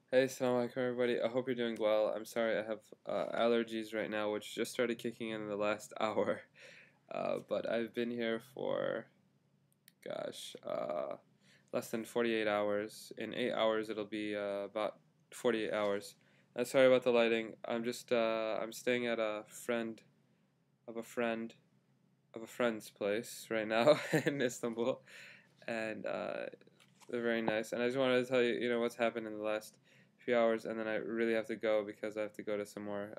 Hey, assalamu alaikum everybody. I hope you're doing well. I'm sorry I have allergies right now, which just started kicking in the last hour. But I've been here for, gosh, less than 48 hours. In 8 hours, it'll be about 48 hours. Sorry about the lighting. I'm staying at a friend of a friend of a friend's place right now in Istanbul, and they're very nice. And I just wanted to tell you, what's happened in the last few hours, and then I really have to go because I have to go to some more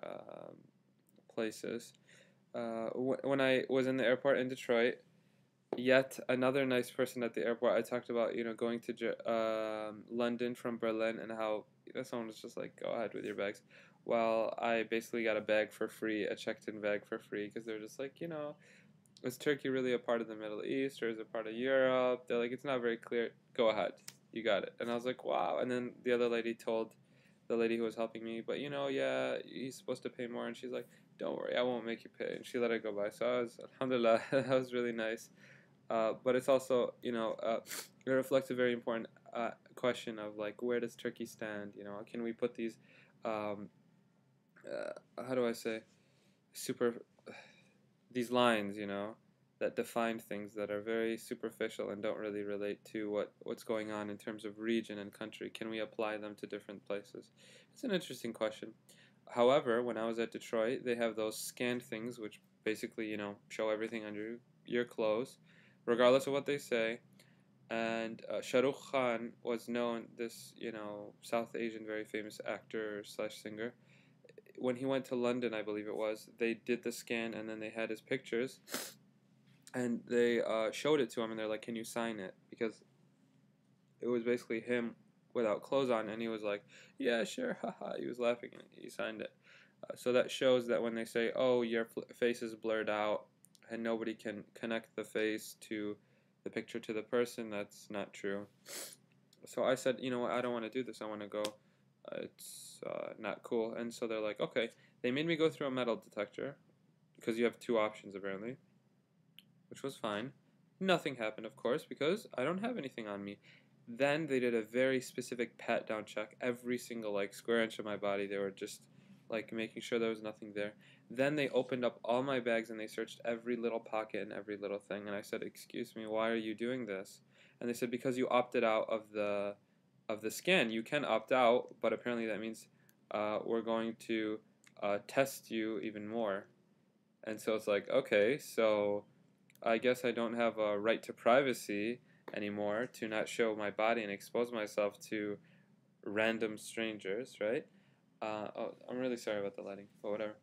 places. When I was in the airport in Detroit, yet another nice person at the airport. I talked about going to London from Berlin and how someone was just like, go ahead with your bags. Well, I basically got a bag for free, a checked-in bag for free, because they're just like, is Turkey really a part of the Middle East or is it part of Europe? They're like, it's not very clear. Go ahead. You got it. And I was like, wow. And then the other lady told the lady who was helping me, but yeah, he's supposed to pay more. And she's like, don't worry, I won't make you pay. And she let it go by. So alhamdulillah, that was really nice. But it's also, it reflects a very important question of like, where does Turkey stand? Can we put these, um, how do I say, super these lines, that define things that are very superficial and don't really relate to what's going on in terms of region and country. Can we apply them to different places? It's an interesting question. However, when I was at Detroit, they have those scanned things, which basically, show everything under your clothes, regardless of what they say. And Shah Rukh Khan was known, this, South Asian very famous actor slash singer, when he went to London, I believe it was, they did the scan and then they had his pictures and they showed it to him and they're like, "Can you sign it?" Because it was basically him without clothes on, and he was like, "Yeah, sure, haha." He was laughing and he signed it. So that shows that when they say, "Oh, your face is blurred out," and nobody can connect the face to the picture to the person, that's not true. So I said, you know what, I don't want to do this. I want to go. It's not cool. And so they're like, okay. They made me go through a metal detector because you have two options apparently, which was fine. Nothing happened, of course, because I don't have anything on me. Then they did a very specific pat down check. Every single like square inch of my body, they were just like making sure there was nothing there. Then they opened up all my bags and they searched every little pocket and every little thing. And I said, "Excuse me, why are you doing this?" And they said, "Because you opted out of the scan. You can opt out, but apparently that means we're going to test you even more." And so it's like, okay, so I guess I don't have a right to privacy anymore to not show my body and expose myself to random strangers, right? Oh, I'm really sorry about the lighting, but whatever.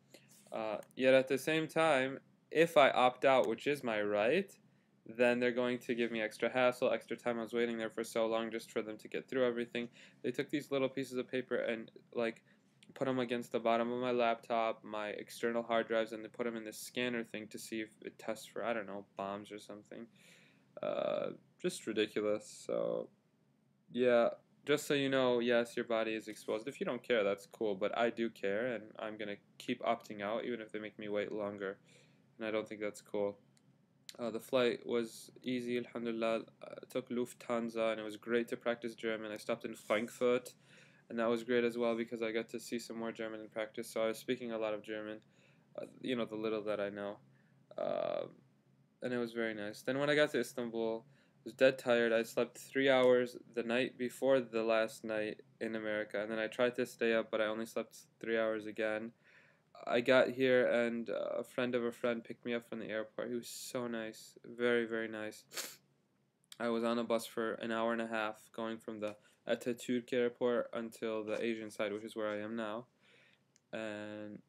Yet at the same time, if I opt out, which is my right, then they're going to give me extra hassle, extra time. I was waiting there for so long just for them to get through everything. They took these little pieces of paper and like put them against the bottom of my laptop, my external hard drives, and they put them in this scanner thing to see if it tests for, I don't know, bombs or something. Just ridiculous. So yeah, just so you know, yes, your body is exposed. If you don't care, that's cool, but I do care, and I'm gonna keep opting out, even if they make me wait longer. And I don't think that's cool. The flight was easy, alhamdulillah. I took Lufthansa, and it was great to practice German. I stopped in Frankfurt, and that was great as well because I got to see some more German in practice. So I was speaking a lot of German, the little that I know. Uh, and it was very nice. Then when I got to Istanbul, I was dead tired. I slept 3 hours the night before the last night in America, and then I tried to stay up, but I only slept 3 hours again. I got here, and a friend of a friend picked me up from the airport. He was so nice, very very nice. I was on a bus for an hour and a half, going from the Atatürk airport until the Asian side, which is where I am now, and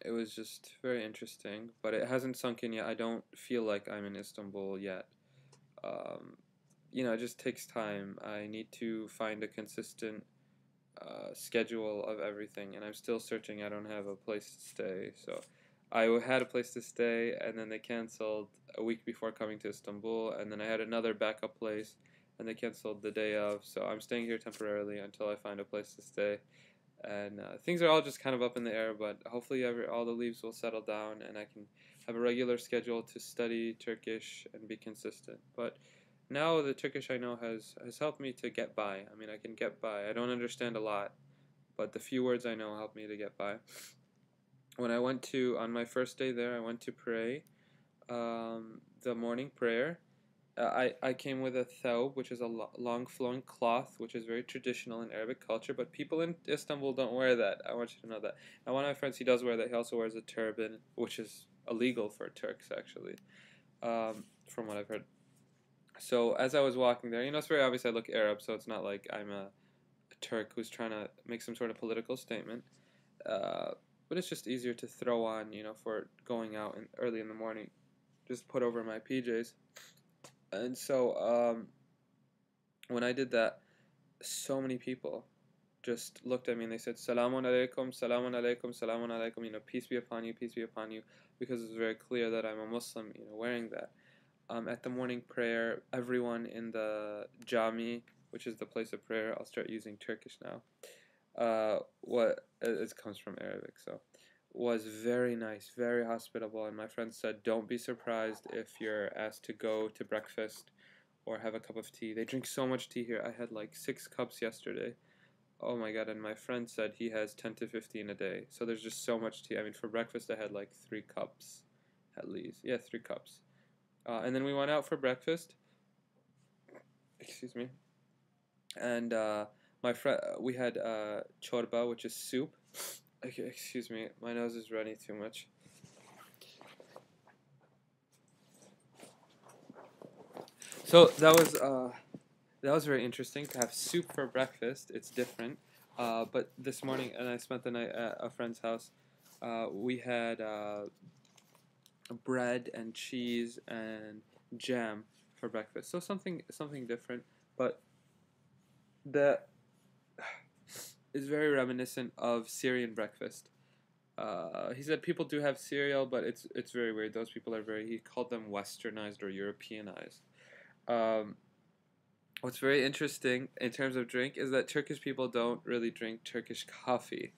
it was just very interesting. But it hasn't sunk in yet. I don't feel like I'm in Istanbul yet. um, it just takes time. I need to find a consistent schedule of everything, and I'm still searching. I don't have a place to stay, so I had a place to stay, and then they canceled a week before coming to Istanbul, and then I had another backup place, and they canceled the day of. So I'm staying here temporarily until I find a place to stay. And things are all just kind of up in the air, but hopefully all the leaves will settle down, and I can have a regular schedule to study Turkish and be consistent. But now the Turkish I know has helped me to get by. I mean, I can get by. I don't understand a lot, but the few words I know help me to get by. When I went to on my first day there, I went to pray the morning prayer. I came with a thawb, which is a long flowing cloth, which is very traditional in Arabic culture, but people in Istanbul don't wear that. I want you to know that. And one of my friends, he does wear that. He also wears a turban, which is illegal for Turks, actually, from what I've heard. So as I was walking there, it's very obvious I look Arab, so it's not like I'm a Turk who's trying to make some sort of political statement. Uh, but it's just easier to throw on, for going out early in the morning. Just put over my PJs. And so when I did that, so many people just looked at me and they said, Salamun alaikum, Salamun alaikum, Salamun alaikum, peace be upon you, peace be upon you, because it's very clear that I'm a Muslim, wearing that. At the morning prayer, everyone in the jami, which is the place of prayer, I'll start using Turkish now, what it comes from Arabic, so was very nice, very hospitable, and my friend said, don't be surprised if you're asked to go to breakfast or have a cup of tea. They drink so much tea here. I had like 6 cups yesterday. Oh my god, and my friend said he has 10 to 15 a day. So there's just so much tea. I mean, for breakfast I had like 3 cups at least. Yeah, 3 cups. And then we went out for breakfast. Excuse me. And my friend, we had chorba, which is soup. Okay, excuse me, my nose is running too much. So that was very interesting to have soup for breakfast. It's different. But this morning, and I spent the night at a friend's house. We had bread and cheese and jam for breakfast. So something different, but that is very reminiscent of Syrian breakfast. He said people do have cereal, but it's very weird. Those people are very. He called them westernized or Europeanized. Um, what's very interesting in terms of drink is that Turkish people don't really drink Turkish coffee.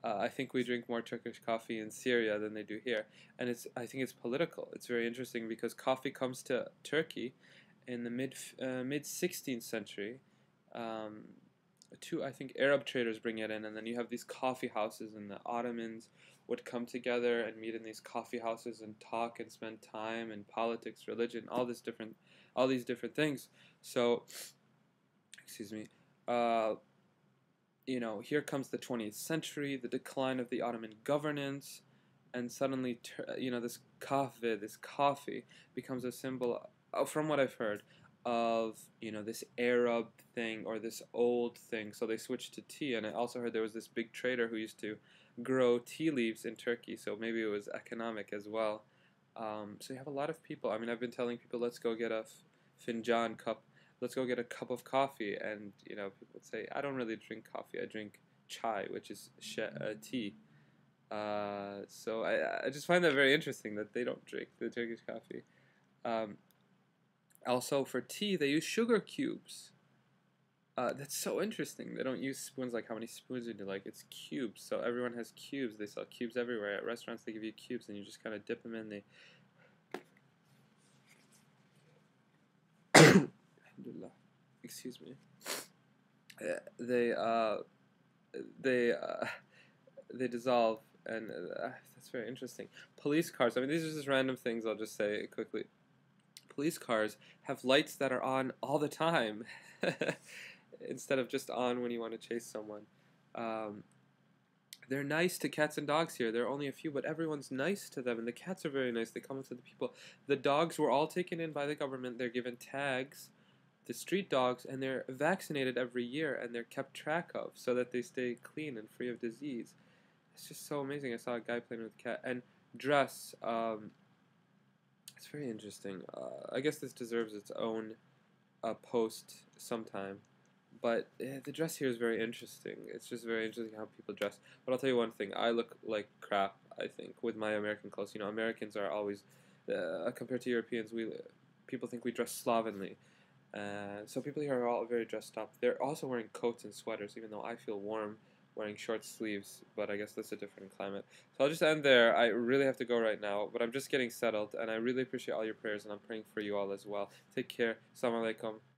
I think we drink more Turkish coffee in Syria than they do here, and I think it's political. It's very interesting because coffee comes to Turkey in the mid 16th century. Um, I think Arab traders bring it in, and then you have these coffee houses, and the Ottomans would come together and meet in these coffee houses and talk and spend time and politics, religion, all these different things. So, excuse me. Uh, here comes the 20th century, the decline of the Ottoman governance, and suddenly, this coffee becomes a symbol, from what I've heard, of, this Arab thing or this old thing. So they switched to tea, and I also heard there was this big trader who used to grow tea leaves in Turkey, so maybe it was economic as well. So you have a lot of people. I mean, I've been telling people, let's go get a finjan cup. Let's go get a cup of coffee, and people would say, I don't really drink coffee. I drink chai, which is tea. So I just find that very interesting that they don't drink the Turkish coffee. Also, for tea, they use sugar cubes. That's so interesting. They don't use spoons like how many spoons would you like? It's cubes. So everyone has cubes. They sell cubes everywhere. At restaurants, they give you cubes, and you just kind of dip them in. Excuse me. They they uh, they dissolve, and that's very interesting. Police cars. I mean, these are just random things. I'll just say quickly. Police cars have lights that are on all the time, instead of just on when you want to chase someone. Um, they're nice to cats and dogs here. There are only a few, but everyone's nice to them, and the cats are very nice. They come to the people. The dogs were all taken in by the government. They're given tags, the street dogs, and they're vaccinated every year, and they're kept track of so that they stay clean and free of disease. It's just so amazing. I saw a guy playing with a cat. And dress, it's very interesting. I guess this deserves its own post sometime. But the dress here is very interesting. It's just very interesting how people dress. But I'll tell you one thing. I look like crap, I think, with my American clothes. Americans are always, compared to Europeans, people think we dress slovenly. So people here are all very dressed up. They're also wearing coats and sweaters, even though I feel warm wearing short sleeves, but I guess that's a different climate. So I'll just end there. I really have to go right now, but I'm just getting settled, and I really appreciate all your prayers, and I'm praying for you all as well. Take care. Assalamu alaikum.